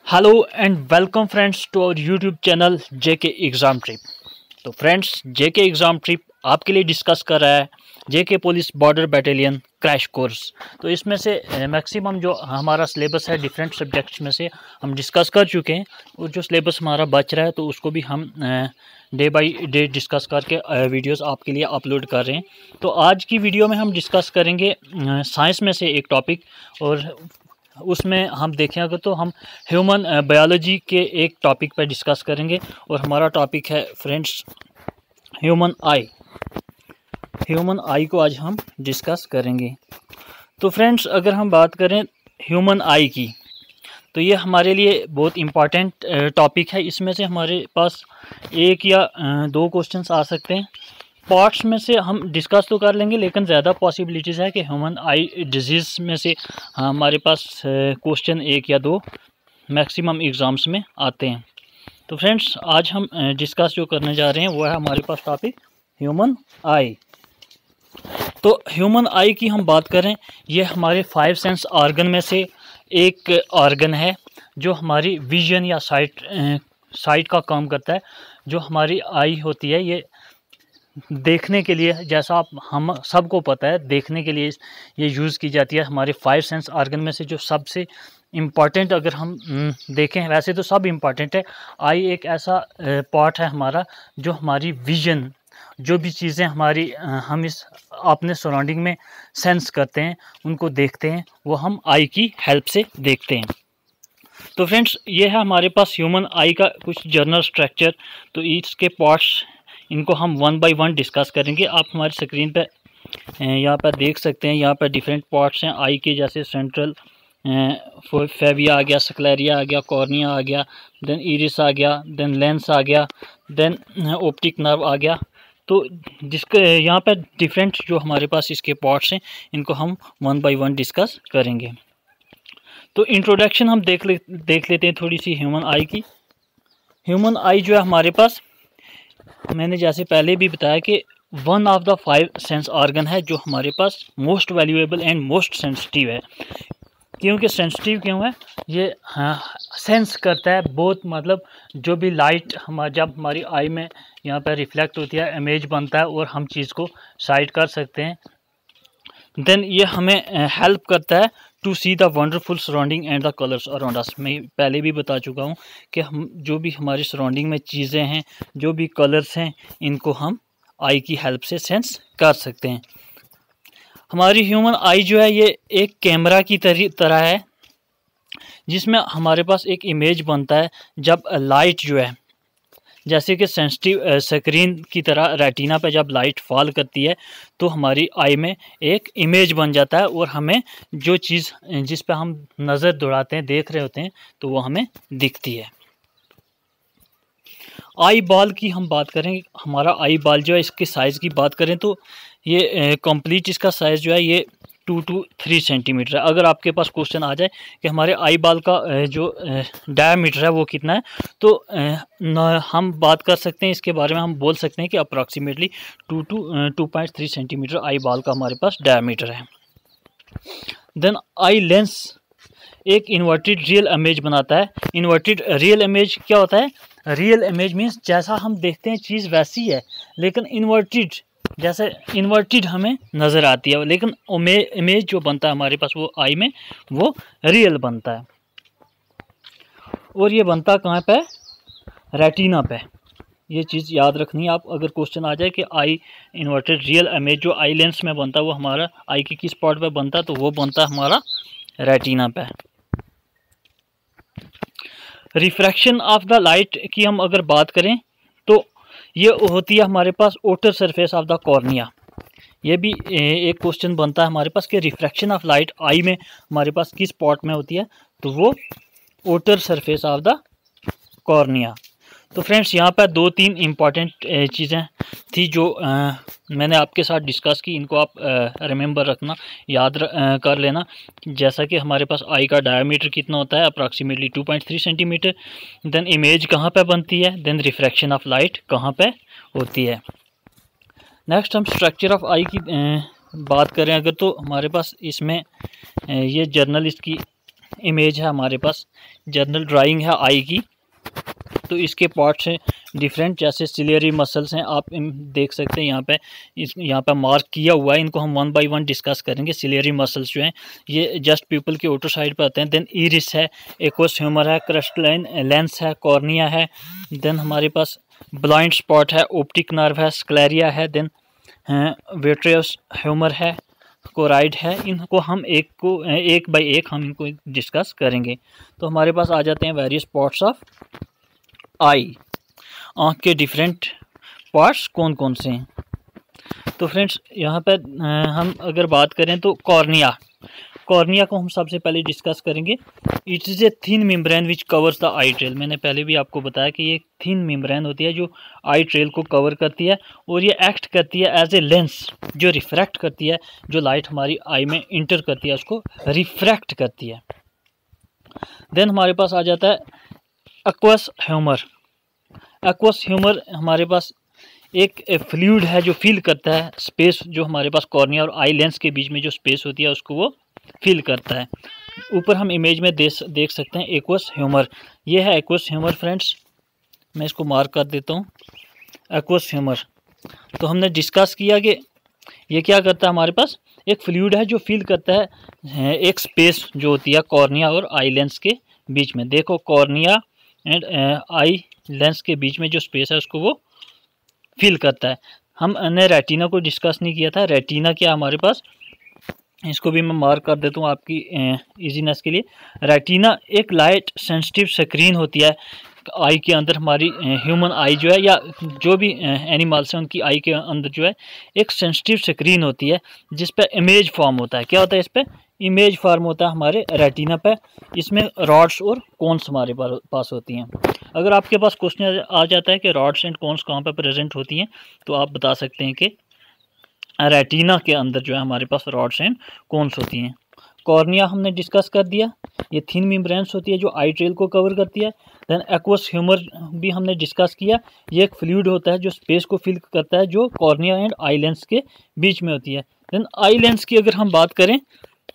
Hello and welcome friends to our YouTube channel JK exam trip. तो friends, JK exam trip आपके लिए discuss कर रहा है JK police border battalion crash course. तो इसमें से मैक्सिमम जो हमारा सिलेबस है डिफरेंट सब्जेक्ट्स में से हम डिस्कस कर चुके हैं, और जो सिलेबस हमारा बच रहा है तो उसको भी हम डे बाय डे डिस्कस करके वीडियोस आपके लिए अपलोड कर रहे हैं। तो आज की वीडियो में हम डिस्कस करेंगे साइंस में से एक टॉपिक, और उसमें हम देखें अगर तो हम ह्यूमन बायोलॉजी के एक टॉपिक पर डिस्कस करेंगे, और हमारा टॉपिक है फ्रेंड्स ह्यूमन आई। ह्यूमन आई को आज हम डिस्कस करेंगे। तो फ्रेंड्स, अगर हम बात करें ह्यूमन आई की, तो ये हमारे लिए बहुत इम्पॉर्टेंट टॉपिक है। इसमें से हमारे पास एक या दो क्वेश्चंस आ सकते हैं। पार्ट्स में से हम डिस्कस तो कर लेंगे, लेकिन ज़्यादा पॉसिबिलिटीज़ है कि ह्यूमन आई डिजीज़ में से हमारे पास क्वेश्चन एक या दो मैक्सिमम एग्ज़ाम्स में आते हैं। तो फ्रेंड्स, आज हम डिस्कस जो करने जा रहे हैं वो है हमारे पास टॉपिक ह्यूमन आई। तो ह्यूमन आई की हम बात करें, ये हमारे 5 सेंस ऑर्गन में से एक ऑर्गन है जो हमारी विजन या साइट का काम करता है। जो हमारी आई होती है ये देखने के लिए, जैसा हम सबको पता है, देखने के लिए ये यूज़ की जाती है। हमारे 5 सेंस ऑर्गन में से जो सबसे इम्पॉर्टेंट अगर हम देखें, वैसे तो सब इम्पॉर्टेंट है, आई एक ऐसा पार्ट है हमारा जो हमारी विजन, जो भी चीज़ें हमारी हम इस अपने सराउंडिंग में सेंस करते हैं, उनको देखते हैं, वो हम आई की हेल्प से देखते हैं। तो फ्रेंड्स, ये है हमारे पास ह्यूमन आई का कुछ जनरल स्ट्रक्चर। तो इसके पार्ट्स, इनको हम वन बाय वन डिस्कस करेंगे। आप हमारी स्क्रीन पे यहाँ पर देख सकते हैं, यहाँ पर डिफरेंट पार्ट्स हैं आई के, जैसे सेंट्रल फेविया आ गया, स्क्लेरिया आ गया, कॉर्निया आ गया, देन इरिस आ गया, देन लेंस आ गया, देन ऑप्टिक नर्व आ गया। तो जिसके यहाँ पर डिफरेंट जो हमारे पास इसके पार्ट्स हैं, इनको हम वन बाय वन डिस्कस करेंगे। तो इंट्रोडक्शन हम देख लेते हैं थोड़ी सी ह्यूमन आई की। ह्यूमन आई जो है हमारे पास, मैंने जैसे पहले भी बताया कि one of the 5 sense organ है जो हमारे पास most valuable and most sensitive है। क्योंकि सेंसिटिव क्यों है? ये सेंस करता है बहुत, मतलब जो भी लाइट जब हमारी आई में यहाँ पर रिफ्लेक्ट होती है, इमेज बनता है और हम चीज़ को साइड कर सकते हैं। देन ये हमें हेल्प करता है to see the wonderful surrounding and the colours around us. मैं पहले भी बता चुका हूँ कि हम जो भी हमारी सराउंडिंग में चीज़ें हैं, जो भी कलर्स हैं, इनको हम आई की हेल्प से सेंस कर सकते हैं। हमारी ह्यूमन आई जो है ये एक कैमरा की तरह है, जिसमें हमारे पास एक इमेज बनता है। जब लाइट जो है, जैसे कि सेंसिटिव स्क्रीन की तरह रेटिना पे जब लाइट फॉल करती है तो हमारी आई में एक इमेज बन जाता है, और हमें जो चीज़ जिस पे हम नज़र दौड़ाते हैं, देख रहे होते हैं, तो वो हमें दिखती है। आई बॉल की हम बात करें, हमारा आई बॉल जो है, इसके साइज़ की बात करें तो ये कंप्लीट इसका साइज़ जो है ये 2 to 3 सेंटीमीटर है। अगर आपके पास क्वेश्चन आ जाए कि हमारे आई बॉल का जो डायमीटर है वो कितना है, तो हम बात कर सकते हैं इसके बारे में। हम बोल सकते हैं कि approximately 2 to 2.3 centimetre eye ball का हमारे पास डायमीटर है। देन आई लेंस एक इन्वर्टेड रियल इमेज बनाता है। इन्वर्टेड रियल इमेज क्या होता है? रियल इमेज मीन्स जैसा हम देखते हैं चीज़ वैसी है, लेकिन इन्वर्टेड, जैसे इन्वर्टेड हमें नज़र आती है, लेकिन इमेज जो बनता है हमारे पास वो आई में, वो रियल बनता है। और ये बनता कहाँ पे? रेटिना पे। ये चीज़ याद रखनी है आप, अगर क्वेश्चन आ जाए कि आई इन्वर्टेड रियल इमेज जो आई लेंस में बनता है वो हमारा आई के किस पार्ट पे बनता है, तो वो बनता है हमारा रेटिना पे। रिफ्रैक्शन ऑफ द लाइट की हम अगर बात करें तो ये होती है हमारे पास outer surface of the cornea. ये भी एक क्वेश्चन बनता है हमारे पास कि रिफ्रैक्शन ऑफ लाइट आई में हमारे पास किस पार्ट में होती है, तो वो outer surface of the cornea. तो फ्रेंड्स, यहाँ पर 2-3 इम्पॉर्टेंट चीज़ें थी जो मैंने आपके साथ डिस्कस की। इनको आप रिमेंबर रखना, याद कर लेना। जैसा कि हमारे पास आई का डायमीटर कितना होता है, अप्रॉक्सीमेटली 2.3 सेंटीमीटर। देन इमेज कहाँ पे बनती है, देन रिफ्रैक्शन ऑफ लाइट कहाँ पे होती है। नेक्स्ट हम स्ट्रक्चर ऑफ आई की बात करें अगर, तो हमारे पास इसमें ये जर्नल इसकी इमेज है हमारे पास, जनरल ड्राइंग है आई की। तो इसके पार्ट्स हैं डिफरेंट, जैसे सिलियरी मसल्स हैं, आप देख सकते हैं यहाँ पे मार्क किया हुआ है। इनको हम वन बाय वन डिस्कस करेंगे। सिलियरी मसल्स जो हैं ये जस्ट प्यूपल के ओटो साइड पर आते हैं। देन इरिस है, एक्वस ह्यूमर है, क्रस्टलाइन लेंस है, कॉर्निया है, देन हमारे पास ब्लाइंड स्पॉट है, ऑप्टिक नर्व है, स्क्लेरिया है, देन विट्रियस ह्यूमर है, कोराइड है। इनको हम एक बाय एक हम इनको डिस्कस करेंगे। तो हमारे पास आ जाते हैं वेरियस पार्ट्स ऑफ आई। आँख के डिफरेंट पार्ट्स कौन कौन से हैं? तो फ्रेंड्स यहाँ पर हम अगर बात करें तो कॉर्निया को हम सबसे पहले डिस्कस करेंगे। It is a thin membrane which covers the I trail. मैंने पहले भी आपको बताया कि ये थिन मेम्ब्रेन होती है जो आई ट्रेल को कवर करती है, और ये एक्ट करती है एज ए लेंस, जो रिफ्रैक्ट करती है, जो लाइट हमारी आई में इंटर करती है उसको रिफ्रैक्ट करती है। देन हमारे पास आ जाता है एक्वस ह्यूमर। एक्वस ह्यूमर हमारे पास एक फ्लूइड है जो फील करता है स्पेस, जो हमारे पास कॉर्निया और आई लेंस के बीच में जो स्पेस होती है उसको वो फील करता है। ऊपर हम इमेज में देख सकते हैं एक्वस ह्यूमर। ये है एक्वस ह्यूमर फ्रेंड्स, मैं इसको मार्क कर देता हूँ। एक्वस ह्यूमर तो हमने डिस्कस किया कि ये क्या करता है, हमारे पास एक फ्लूइड है जो फील करता है एक स्पेस जो होती है कॉर्निया और आई लेंस के बीच में। देखो कॉर्निया एंड आई लेंस के बीच में जो स्पेस है उसको वो फील करता है। हमने रेटिना को डिस्कस नहीं किया था। रेटिना क्या हमारे पास, इसको भी मैं मार्क कर देता हूँ आपकी इजीनेस के लिए। रेटिना एक लाइट सेंसिटिव स्क्रीन होती है आई के अंदर। हमारी ह्यूमन आई जो है या जो भी एनिमल्स हैं उनकी आई के अंदर जो है एक सेंसिटिव स्क्रीन होती है जिस पे इमेज फॉर्म होता है। क्या होता है, इस पे इमेज फॉर्म होता है हमारे रेटिना पे। इसमें रॉड्स और कोन्स हमारे पास होती हैं। अगर आपके पास क्वेश्चन आ जाता है कि रॉड्स एंड कोन्स कहाँ पे प्रेजेंट होती हैं, तो आप बता सकते हैं कि रेटिना के अंदर जो है हमारे पास रॉड्स एंड कोन्स होती हैं। कॉर्निया हमने डिस्कस कर दिया, ये थिन मेम्ब्रेन्स होती है जो आई ट्रेल को कवर करती है। देन एक्वस ह्यूमर भी हमने डिस्कस किया, ये एक फ्लूइड होता है जो स्पेस को फिल करता है, जो कॉर्निया एंड आई लेंस के बीच में होती है। देन आई लेंस की अगर हम बात करें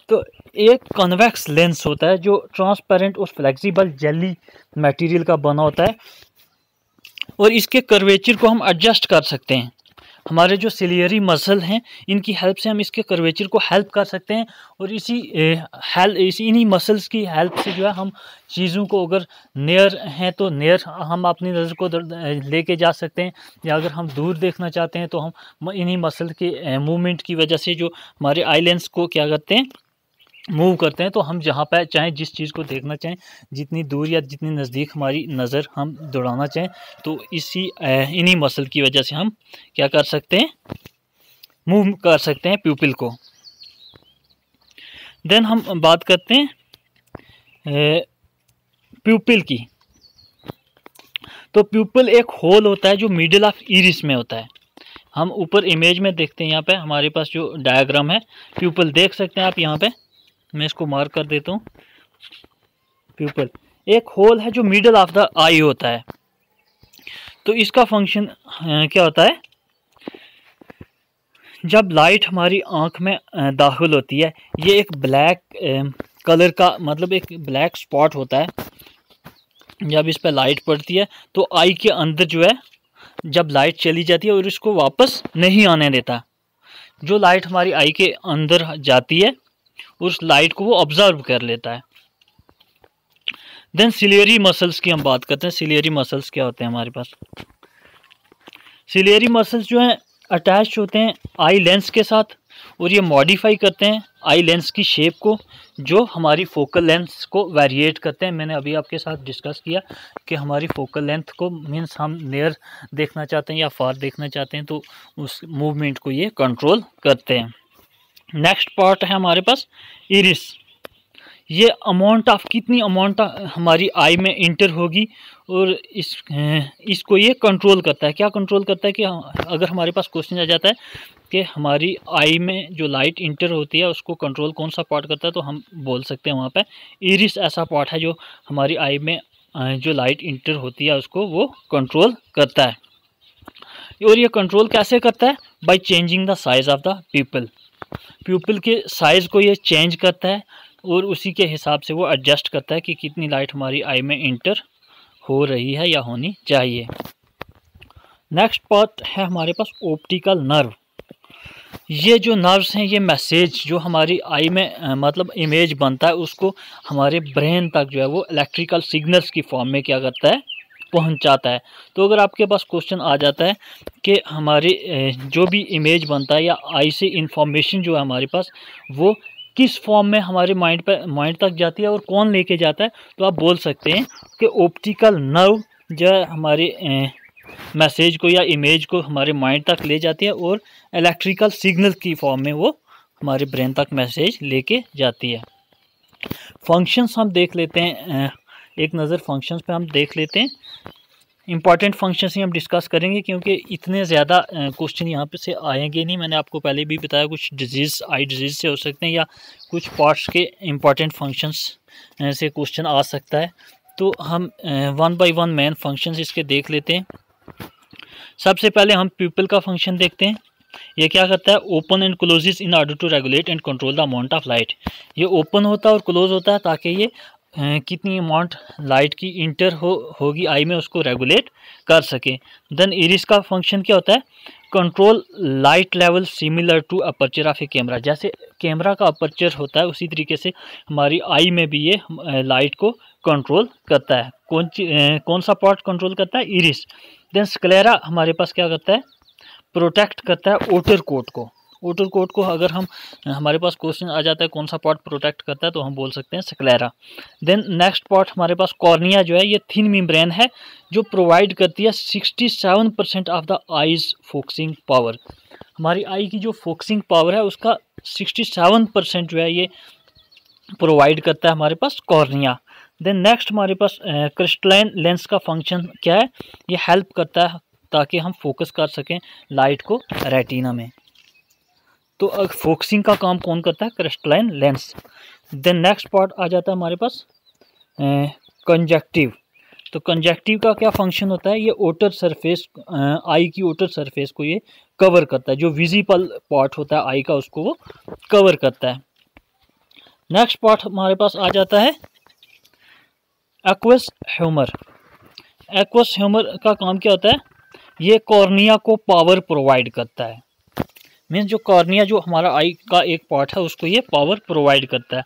तो एक कन्वेक्स लेंस होता है जो ट्रांसपेरेंट और फ्लेक्सिबल जेली मटेरियल का बना होता है, और इसके कर्वेचर को हम एडजस्ट कर सकते हैं। हमारे जो सिलियरी मसल हैं इनकी हेल्प से हम इसके कर्वेचर को हेल्प कर सकते हैं, और इन्हीं मसल्स की हेल्प से जो है हम चीज़ों को, अगर नियर हैं तो नियर हम अपनी नज़र को लेके जा सकते हैं, या अगर हम दूर देखना चाहते हैं तो हम इन्हीं मसल के मूवमेंट की वजह से जो हमारे आई लेंस को क्या करते हैं, मूव करते हैं। तो हम जहाँ पर चाहें, जिस चीज़ को देखना चाहें, जितनी दूर या जितनी नज़दीक हमारी नज़र हम दौड़ाना चाहें, तो इन्हीं मसल की वजह से हम क्या कर सकते हैं, मूव कर सकते हैं प्यूपिल को। देन हम बात करते हैं प्यूपिल की। तो प्यूपिल एक होल होता है जो मिडिल ऑफ इरिस में होता है। हम ऊपर इमेज में देखते हैं, यहाँ पे हमारे पास जो डायग्राम है, प्यूपिल देख सकते हैं आप यहाँ पे, मैं इसको मार्क कर देता हूँ। प्यूपिल एक होल है जो मिडल ऑफ द आई होता है। तो इसका फंक्शन क्या होता है, जब लाइट हमारी आंख में दाखिल होती है, ये एक ब्लैक कलर का, मतलब एक ब्लैक स्पॉट होता है। जब इस पर लाइट पड़ती है तो आई के अंदर जो है, जब लाइट चली जाती है और इसको वापस नहीं आने देता, जो लाइट हमारी आई के अंदर जाती है उस लाइट को वो ऑब्जर्व कर लेता है। देन सिलियरी मसल्स की हम बात करते हैं। सिलियरी मसल्स क्या होते हैं हमारे पास, सिलियरी मसल्स जो हैं अटैच होते हैं आई लेंस के साथ, और ये मॉडिफाई करते हैं आई लेंस की शेप को, जो हमारी फोकल लेंथ को वेरिएट करते हैं। मैंने अभी आपके साथ डिस्कस किया कि हमारी फोकल लेंथ को, मीन्स हम नियर देखना चाहते हैं या फार देखना चाहते हैं, तो उस मूवमेंट को ये कंट्रोल करते हैं। नेक्स्ट पार्ट है हमारे पास इरिस। ये अमाउंट ऑफ, कितनी अमाउंट हमारी आई में इंटर होगी, और इसको ये कंट्रोल करता है। क्या कंट्रोल करता है कि अगर हमारे पास क्वेश्चन आ जाता है कि हमारी आई में जो लाइट इंटर होती है उसको कंट्रोल कौन सा पार्ट करता है, तो हम बोल सकते हैं वहाँ पे इरिस ऐसा पार्ट है जो हमारी आई में जो लाइट इंटर होती है उसको वो कंट्रोल करता है। और ये कंट्रोल कैसे करता है, by changing the size of the प्यूपिल। प्यूपिल के साइज़ को ये चेंज करता है। और उसी के हिसाब से वो एडजस्ट करता है कि कितनी लाइट हमारी आई में इंटर हो रही है या होनी चाहिए। नेक्स्ट पार्ट है हमारे पास ऑप्टिकल नर्व। ये जो नर्व्स हैं ये मैसेज जो हमारी आई में मतलब इमेज बनता है उसको हमारे ब्रेन तक जो है वो इलेक्ट्रिकल सिग्नल्स की फॉर्म में क्या करता है, पहुंचाता है। तो अगर आपके पास क्वेश्चन आ जाता है कि हमारे जो भी इमेज बनता है या आई से इंफॉर्मेशन जो है हमारे पास वो किस फॉर्म में हमारे माइंड तक जाती है और कौन लेके जाता है, तो आप बोल सकते हैं कि ऑप्टिकल नर्व जो है हमारे मैसेज को या इमेज को हमारे माइंड तक ले जाती है और इलेक्ट्रिकल सिग्नल की फॉर्म में वो हमारे ब्रेन तक मैसेज लेके जाती है। फंक्शंस हम देख लेते हैं, एक नज़र फंक्शंस पे हम देख लेते हैं। इंपॉर्टेंट फंक्शंस ही हम डिस्कस करेंगे क्योंकि इतने ज़्यादा क्वेश्चन यहाँ पे से आएंगे नहीं। मैंने आपको पहले भी बताया कुछ डिजीज़ आई डिजीज़ से हो सकते हैं या कुछ पार्ट्स के इंपॉर्टेंट फंक्शंस से क्वेश्चन आ सकता है। तो हम one by one main functions इसके देख लेते हैं। सबसे पहले हम प्यूपिल का फंक्शन देखते हैं। ये क्या करता है, open and closes in order to regulate and control the amount of light. ये ओपन होता है और क्लोज होता है ताकि ये कितनी अमाउंट लाइट की इंटर होगी आई में उसको रेगुलेट कर सके। देन इरिस का फंक्शन क्या होता है, control light level similar to aperture of a camera. जैसे कैमरा का अपर्चर होता है उसी तरीके से हमारी आई में भी ये लाइट को कंट्रोल करता है। कौन सा पार्ट कंट्रोल करता है, इरिस। देन स्क्लेरा हमारे पास क्या करता है, प्रोटेक्ट करता है ओटर कोट को। ओटर कोट को अगर हम हमारे पास क्वेश्चन आ जाता है कौन सा पार्ट प्रोटेक्ट करता है तो हम बोल सकते हैं स्क्लेरा। देन नेक्स्ट पार्ट हमारे पास कॉर्निया जो है ये थिन मेम्ब्रेन है जो प्रोवाइड करती है 67% of the eyes focusing power. हमारी आई की जो फोकसिंग पावर है उसका 67% जो है ये प्रोवाइड करता है हमारे पास कॉर्निया। देन नेक्स्ट हमारे पास क्रिस्टलाइन लेंस का फंक्शन क्या है, ये हेल्प करता है ताकि हम फोकस कर सकें लाइट को रेटिना में। तो फोकसिंग का काम कौन करता है, crystalline lens. Then next part आ जाता है हमारे पास कंजक्टिव। तो कंजक्टिव का क्या फंक्शन होता है, ये ओटर सरफेस आई की ओटर सरफेस को ये कवर करता है। जो विजिबल पार्ट होता है आई का उसको वो कवर करता है। नेक्स्ट पार्ट हमारे पास आ जाता है एक्वस ह्यूमर। एक्वस ह्यूमर का काम क्या होता है, ये कॉर्निया को पावर प्रोवाइड करता है। मीन्स जो कॉर्निया जो हमारा आई का एक पार्ट है उसको ये पावर प्रोवाइड करता है।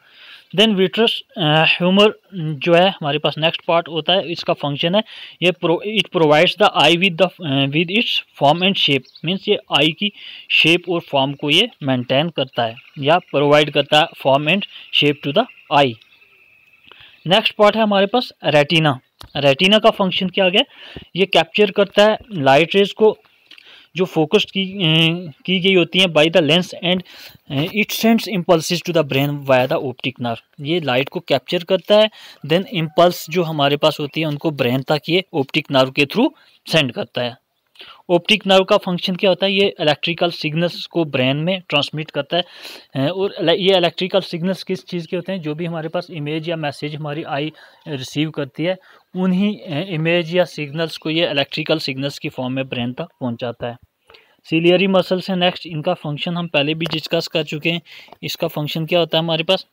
देन विट्रस ह्यूमर जो है हमारे पास नेक्स्ट पार्ट होता है, इसका फंक्शन है ये it provides the I with its form and shape. Means ये आई की शेप और फॉर्म को ये मेंटेन करता है या प्रोवाइड करता है form and shape to the eye. Next part है हमारे पास रेटिना। रेटिना का फंक्शन क्या आ गया, ये कैप्चर करता है लाइट रेज को जो फोकस की गई होती हैं by the lens and it sends impulses to the brain via the optic nerve. ये लाइट को कैप्चर करता है, देन इम्पल्स जो हमारे पास होती है उनको ब्रेन तक ये ऑप्टिक नर्व के थ्रू सेंड करता है। ऑप्टिक नर्व का फंक्शन क्या होता है, ये इलेक्ट्रिकल सिग्नल्स को ब्रेन में ट्रांसमिट करता है। और ये इलेक्ट्रिकल सिग्नल्स किस चीज़ के होते हैं, जो भी हमारे पास इमेज या मैसेज हमारी आई रिसीव करती है उन्हीं इमेज या सिग्नल्स को ये इलेक्ट्रिकल सिग्नल्स की फॉर्म में ब्रेन तक पहुंचाता है। सिलियरी मसल्स है नेक्स्ट, इनका फंक्शन हम पहले भी डिस्कस कर चुके हैं। इसका फंक्शन क्या होता है हमारे पास,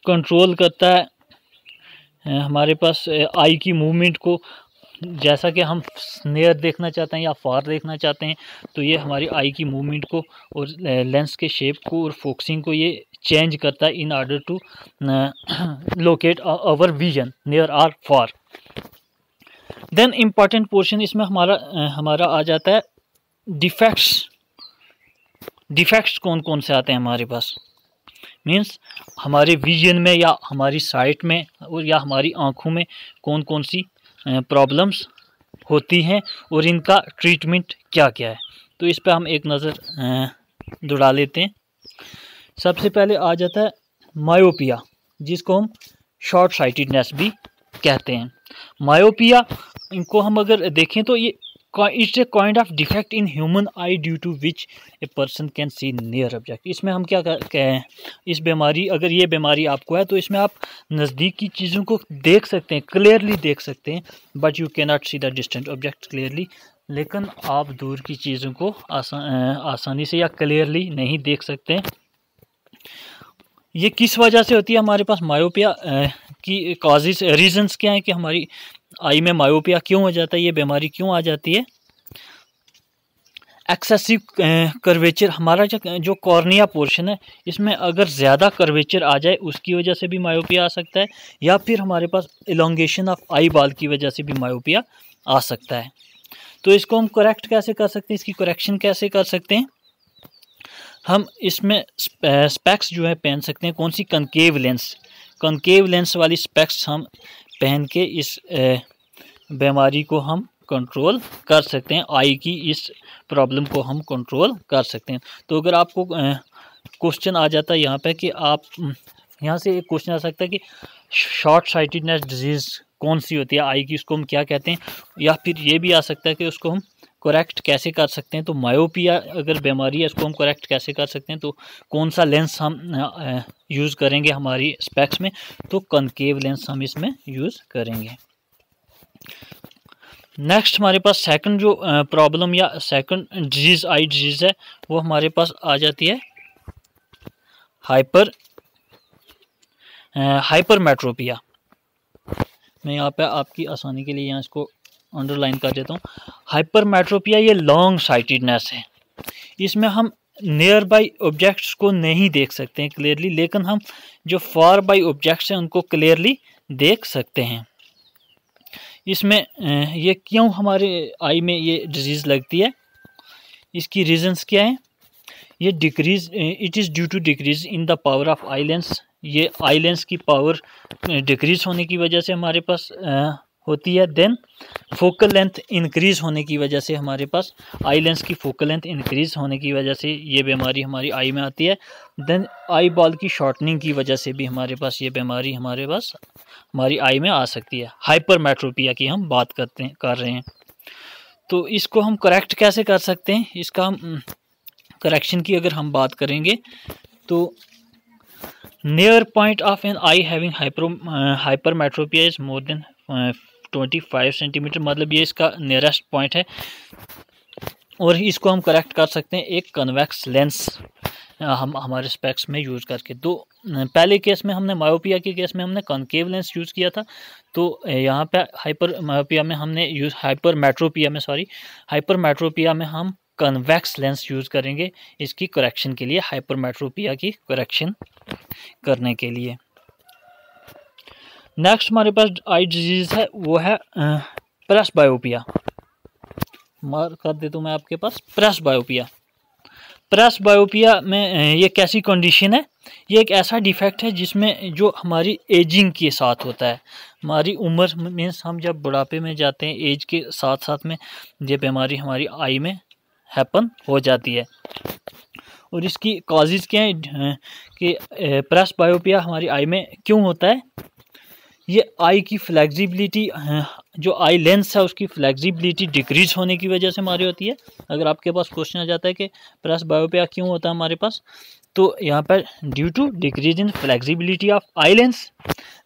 कंट्रोल करता है हमारे पास आई की मूवमेंट को। जैसा कि हम नियर देखना चाहते हैं या फार देखना चाहते हैं तो ये हमारी आई की मूवमेंट को और लेंस के शेप को और फोकसिंग को ये चेंज करता है in order to locate our vision near or far. Then important portion इसमें हमारा आ जाता है डिफेक्ट्स। डिफेक्ट्स कौन कौन से आते हैं हमारे पास, मीन्स हमारे विजन में या हमारी साइट में और या हमारी आँखों में कौन कौन सी प्रॉब्लम्स होती हैं और इनका ट्रीटमेंट क्या क्या है। तो इस पे हम एक नज़र दौड़ा लेते हैं। सबसे पहले आ जाता है मायोपिया, जिसको हम शॉर्ट साइटेडनेस भी कहते हैं। मायोपिया इनको हम अगर देखें तो ये it's a kind of defect in human eye due to which a person can see near object. इसमें हम क्या कहें, इस बीमारी अगर ये बीमारी आपको है तो इसमें आप नज़दीक की चीज़ों को देख सकते हैं, क्लियरली देख सकते हैं, but you can not see the distant object clearly. लेकिन आप दूर की चीज़ों को आसानी से या क्लियरली नहीं देख सकते। ये किस वजह से होती है हमारे पास मायोपिया की कॉजेज रीजंस क्या है कि हमारी आई में मायोपिया क्यों हो जाता है, ये बीमारी क्यों आ जाती है। एक्सेसिव कर्वेचर, हमारा जो कॉर्निया पोर्शन है इसमें अगर ज़्यादा कर्वेचर आ जाए उसकी वजह से भी मायोपिया आ सकता है, या फिर हमारे पास इलोंगेशन ऑफ आई बॉल की वजह से भी मायोपिया आ सकता है। तो इसको हम करेक्ट कैसे कर सकते हैं, इसकी करेक्शन कैसे कर सकते हैं। हम इसमें स्पेक्स जो है पहन सकते हैं, कौन सी, कनकेव लेंस वाली स्पेक्स हम पहन के इस बीमारी को हम कंट्रोल कर सकते हैं, आई की इस प्रॉब्लम को हम कंट्रोल कर सकते हैं। तो अगर आपको क्वेश्चन आ जाता है यहाँ पे कि आप यहाँ से एक क्वेश्चन आ सकता है कि शॉर्ट साइटेडनेस डिजीज़ कौन सी होती है आई की, उसको हम क्या कहते हैं, या फिर ये भी आ सकता है कि उसको हम करेक्ट कैसे कर सकते हैं। तो मायोपिया अगर बीमारी है इसको हम करेक्ट कैसे कर सकते हैं, तो कौन सा लेंस हम यूज़ करेंगे हमारी स्पेक्स में, तो कनकेव लेंस हम इसमें यूज़ करेंगे। नेक्स्ट हमारे पास सेकंड जो प्रॉब्लम या सेकंड डिजीज़ आई डिजीज़ है वो हमारे पास आ जाती है हाइपरमेट्रोपिया। मैं यहाँ पे आपकी आसानी के लिए यहाँ इसको अंडरलाइन कर देता हूँ। हाइपरमेट्रोपिया ये लॉन्ग साइटेडनेस है, इसमें हम नियर बाई ऑब्जेक्ट्स को नहीं देख सकते हैं क्लियरली, लेकिन हम जो फार बाई ऑब्जेक्ट्स हैं उनको क्लियरली देख सकते हैं। इसमें ये क्यों हमारे आई में ये डिजीज़ लगती है, इसकी रीजंस क्या है। ये decrease, it is due to decrease in the power of eye lens, ये आई लेंस की पावर डिक्रीज होने की वजह से हमारे पास होती है। देन फोकल लेंथ इंक्रीज़ होने की वजह से हमारे पास आई लेंस की फोकल लेंथ इंक्रीज़ होने की वजह से ये बीमारी हमारी आई में आती है। देन आई बॉल की शॉर्टनिंग की वजह से भी हमारे पास ये बीमारी हमारी आई में आ सकती है। हाइपरमेट्रोपिया की हम बात कर रहे हैं। तो इसको हम करेक्ट कैसे कर सकते हैं, इसका हम करेक्शन की अगर हम बात करेंगे तो near point of an eye having hypermetropia is more than 25 centimetre, मतलब ये इसका नियरेस्ट पॉइंट है। और इसको हम करेक्ट कर सकते हैं एक कन्वेक्स लेंस हम हमारे स्पेक्स में यूज़ करके। तो पहले केस में हमने मायोपिया के केस में हमने कॉनकेव लेंस यूज़ किया था, तो यहाँ पे हाइपरमेट्रोपिया में हम कन्वेक्स लेंस यूज़ करेंगे इसकी करेक्शन के लिए, हाइपरमेट्रोपिया की करेक्शन करने के लिए। नेक्स्ट हमारे पास आई डिजीज़ है वो है प्रेसबायोपिया। मार्क कर देता हूँ मैं आपके पास प्रेसबायोपिया में ये कैसी कंडीशन है, ये एक ऐसा डिफेक्ट है जिसमें जो हमारी एजिंग के साथ होता है, हमारी उम्र मीन्स हम जब बुढ़ापे में जाते हैं एज के साथ साथ में ये बीमारी हमारी आई में हैपन हो जाती है। और इसकी कॉजेज़ क्या है कि प्रेसबायोपिया हमारी आई में क्यों होता है। ये आई की फ्लेक्सिबिलिटी, जो आई लेंस है उसकी फ्लेक्सिबिलिटी डिक्रीज होने की वजह से हमारी होती है। अगर आपके पास क्वेश्चन आ जाता है कि प्रेसबायोपिया क्यों होता है हमारे पास, तो यहाँ पर due to decrease in flexibility of eye lens.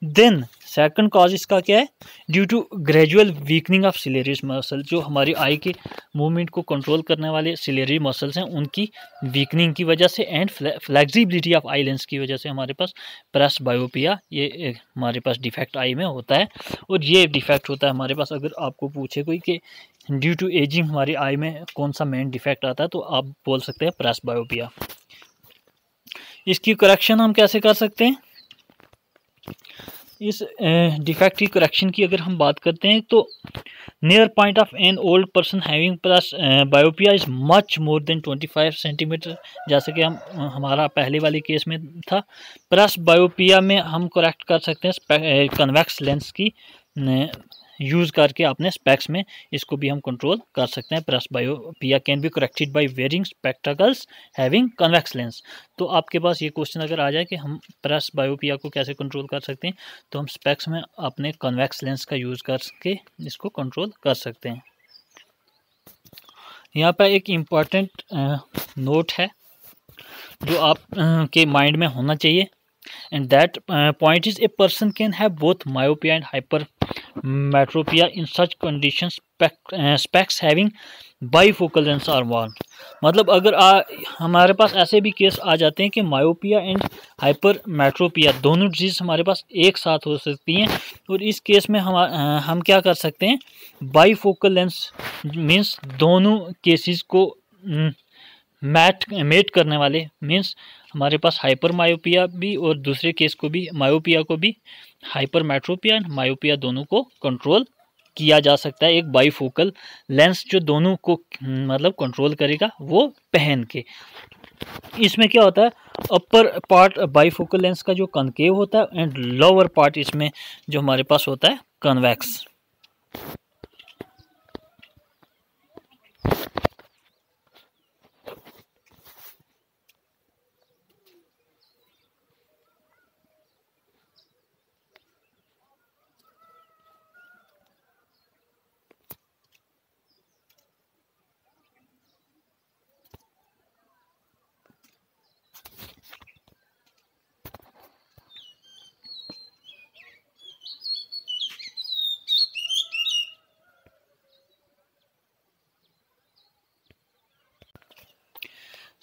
Then second cause इसका क्या है, due to gradual weakening of ciliaris muscle, जो हमारी आई के मूवमेंट को कंट्रोल करने वाले सिलेरी मसल्स हैं उनकी वीकनिंग की वजह से and flexibility of eye lens की वजह से हमारे पास प्रेसबायोपिया ये हमारे पास डिफेक्ट आई में होता है। और ये डिफेक्ट होता है हमारे पास, अगर आपको पूछे कोई कि ड्यू टू एजिंग हमारी आई में कौन सा मेन डिफेक्ट आता है, तो आप बोल सकते हैं प्रेसबायोपिया। इसकी करेक्शन हम कैसे कर सकते हैं, इस डिफेक्ट की करेक्शन की अगर हम बात करते हैं तो near point of an old person having presbyopia is much more than 25 centimetre, जैसे कि हमारा पहले वाले केस में था। प्रेसबायोपिया में हम करेक्ट कर सकते हैं कन्वेक्स लेंस की यूज़ करके अपने स्पेक्स में, इसको भी हम कंट्रोल कर सकते हैं। Presbyopia can be corrected bye wearing spectacles having convex lens. तो आपके पास ये क्वेश्चन अगर आ जाए कि हम प्रेसबायोपिया को कैसे कंट्रोल कर सकते हैं, तो हम स्पेक्स में अपने कन्वेक्स लेंस का यूज़ करके इसको कंट्रोल कर सकते हैं। यहाँ पर एक इम्पॉर्टेंट नोट है जो आप के माइंड में होना चाहिए, and that point is a person can have both myopia and metropia in such condition specs having bifocal lens are worn. मतलब अगर हमारे पास ऐसे भी केस आ जाते हैं कि मायोपिया एंड हाइपर मेट्रोपिया दोनों डिजीज हमारे पास एक साथ हो सकती हैं, और इस केस में हम क्या कर सकते हैं, बाईफोकल लेंस मीन्स दोनों केसेस को मेट करने वाले, मीन्स हमारे पास हाइपर मायोपिया भी और दूसरे केस को भी, मायोपिया को भी, हाइपर मेट्रोपिया एंड मायोपिया दोनों को कंट्रोल किया जा सकता है एक बाईफोकल लेंस जो दोनों को मतलब कंट्रोल करेगा वो पहन के। इसमें क्या होता है, अपर पार्ट बाईफोकल लेंस का जो कनकेव होता है एंड लोअर पार्ट इसमें जो हमारे पास होता है कन्वेक्स।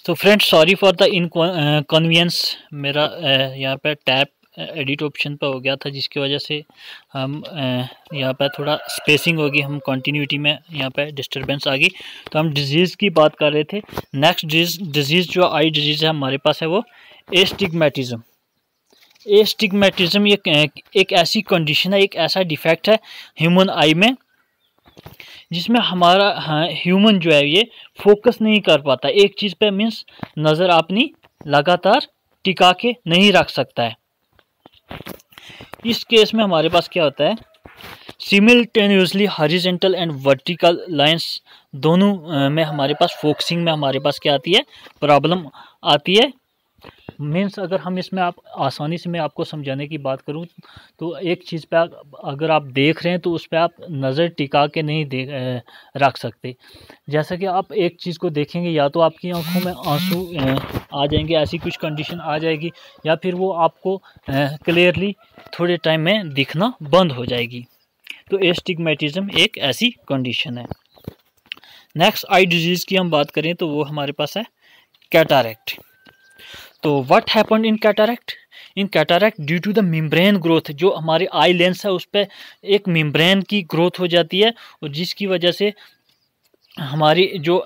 तो friends sorry for the inconvenience, मेरा यहाँ पे टैप एडिट ऑप्शन पे हो गया था, जिसकी वजह से हम यहाँ पे थोड़ा स्पेसिंग होगी, हम कंटिन्यूटी में यहाँ पे डिस्टरबेंस आ गई। तो हम डिजीज़ की बात कर रहे थे। नेक्स्ट डिजीज़ जो आई डिजीज़ है हमारे पास है वो एस्टिग्मेटिज्म। एस्टिग्मेटिज्म एक ऐसी कंडीशन है, एक ऐसा डिफेक्ट है ह्यूमन आई में जिसमें हमारा ह्यूमन जो है ये फोकस नहीं कर पाता एक चीज़ पे, मीन्स नज़र अपनी लगातार टिका के नहीं रख सकता है। इस केस में हमारे पास क्या होता है, simultaneously horizontal and vertical lines दोनों में हमारे पास फोकसिंग में हमारे पास क्या आती है, प्रॉब्लम आती है। मीन्स अगर हम इसमें आप आसानी से मैं आपको समझाने की बात करूं तो एक चीज़ पे अगर आप देख रहे हैं तो उस पर आप नज़र टिका के नहीं रख सकते। जैसा कि आप एक चीज़ को देखेंगे या तो आपकी आंखों में आंसू आ जाएंगे, ऐसी कुछ कंडीशन आ जाएगी, या फिर वो आपको क्लियरली थोड़े टाइम में दिखना बंद हो जाएगी। तो एस्टिग्मेटिज्म एक ऐसी कंडीशन है। नेक्स्ट आई डिजीज़ की हम बात करें तो वो हमारे पास है कैटारैक्ट। तो what happened in cataract? In cataract due to the membrane growth, जो हमारे आई लेंस है उस पर एक मेम्ब्रेन की ग्रोथ हो जाती है, और जिसकी वजह से हमारी जो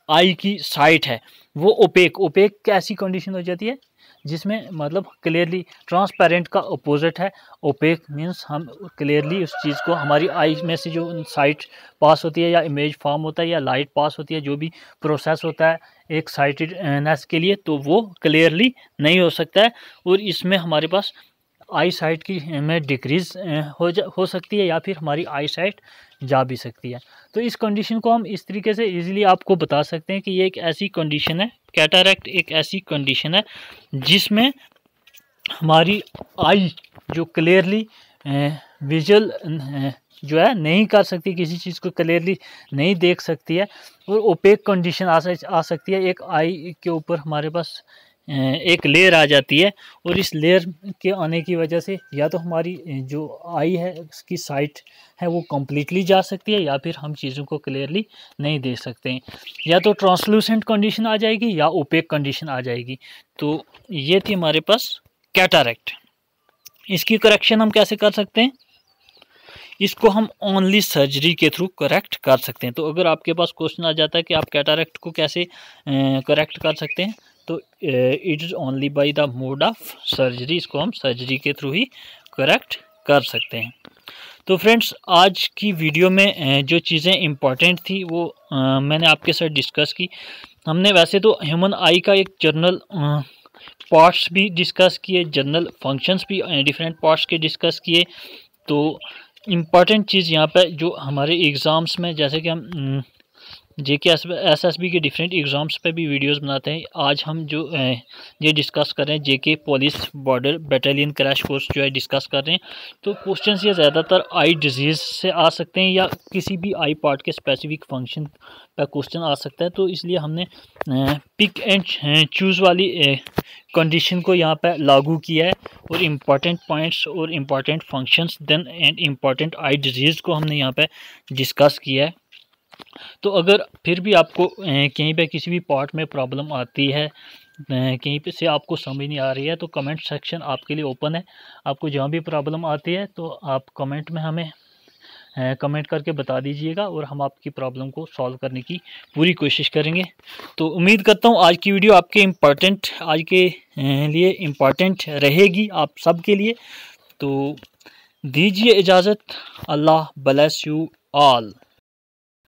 आई की साइट है वो ओपेक कैसी कंडीशन हो जाती है जिसमें मतलब क्लियरली ट्रांसपेरेंट का अपोजिट है ओपेक, मीन्स हम क्लियरली उस चीज़ को हमारी आई में से जो साइट पास होती है या इमेज फॉर्म होता है या लाइट पास होती है, जो भी प्रोसेस होता है एक साइटेडनेस के लिए, तो वो क्लियरली नहीं हो सकता है, और इसमें हमारे पास आई साइट की में डिक्रीज़ हो सकती है या फिर हमारी आई साइट जा भी सकती है। तो इस कंडीशन को हम इस तरीके से इजीली आपको बता सकते हैं कि ये एक ऐसी कंडीशन है, कैटारैक्ट एक ऐसी कंडीशन है जिसमें हमारी आई जो क्लियरली विजुअल जो है नहीं कर सकती, किसी चीज़ को क्लियरली नहीं देख सकती है, और ओपेक कंडीशन आ सकती है। एक आई के ऊपर हमारे पास एक लेयर आ जाती है, और इस लेयर के आने की वजह से या तो हमारी जो आई है उसकी साइट है वो कम्प्लीटली जा सकती है, या फिर हम चीज़ों को क्लियरली नहीं देख सकते हैं, या तो ट्रांसलूसेंट कंडीशन आ जाएगी या ओपेक कंडीशन आ जाएगी। तो ये थी हमारे पास कैटारैक्ट। इसकी करेक्शन हम कैसे कर सकते हैं? इसको हम ओनली सर्जरी के थ्रू करेक्ट कर सकते हैं। तो अगर आपके पास क्वेश्चन आ जाता है कि आप कैटारैक्ट को कैसे करेक्ट कर सकते हैं, तो it is only by the mode of surgery, इसको हम सर्जरी के थ्रू ही करेक्ट कर सकते हैं। तो फ्रेंड्स आज की वीडियो में जो चीज़ें इम्पॉर्टेंट थी वो मैंने आपके साथ डिस्कस की। हमने वैसे तो ह्यूमन आई का एक जर्नल पार्ट्स भी डिस्कस किए, जनरल फंक्शंस भी डिफरेंट पार्ट्स के डिस्कस किए। तो इम्पॉर्टेंट चीज़ यहाँ पे जो हमारे एग्ज़ाम्स में, जैसे कि हम जेके एसएसबी के डिफरेंट एग्ज़ाम्स पे भी वीडियोस बनाते हैं। आज हम जो ये डिस्कस कर रहे हैं जेके police border battalion crash course जो है डिस्कस कर रहे हैं। तो क्वेश्चंस ये ज़्यादातर आई डिजीज़ से आ सकते हैं या किसी भी आई पार्ट के स्पेसिफिक फंक्शन पर क्वेश्चन आ सकता है। तो इसलिए हमने पिक एंड चूज़ वाली कंडीशन को यहाँ पर लागू किया है और इम्पॉर्टेंट पॉइंट्स और important functions then and important eye diseases को हमने यहाँ पर डिस्कस किया है। तो अगर फिर भी आपको कहीं पे किसी भी पार्ट में प्रॉब्लम आती है, कहीं पे से आपको समझ नहीं आ रही है, तो कमेंट सेक्शन आपके लिए ओपन है। आपको जहाँ भी प्रॉब्लम आती है तो आप कमेंट में हमें कमेंट करके बता दीजिएगा और हम आपकी प्रॉब्लम को सॉल्व करने की पूरी कोशिश करेंगे। तो उम्मीद करता हूँ आज की वीडियो आपके आज के लिए इम्पॉर्टेंट रहेगी आप सब के लिए। तो दीजिए इजाज़त। अल्लाह ब्लेस यू ऑल।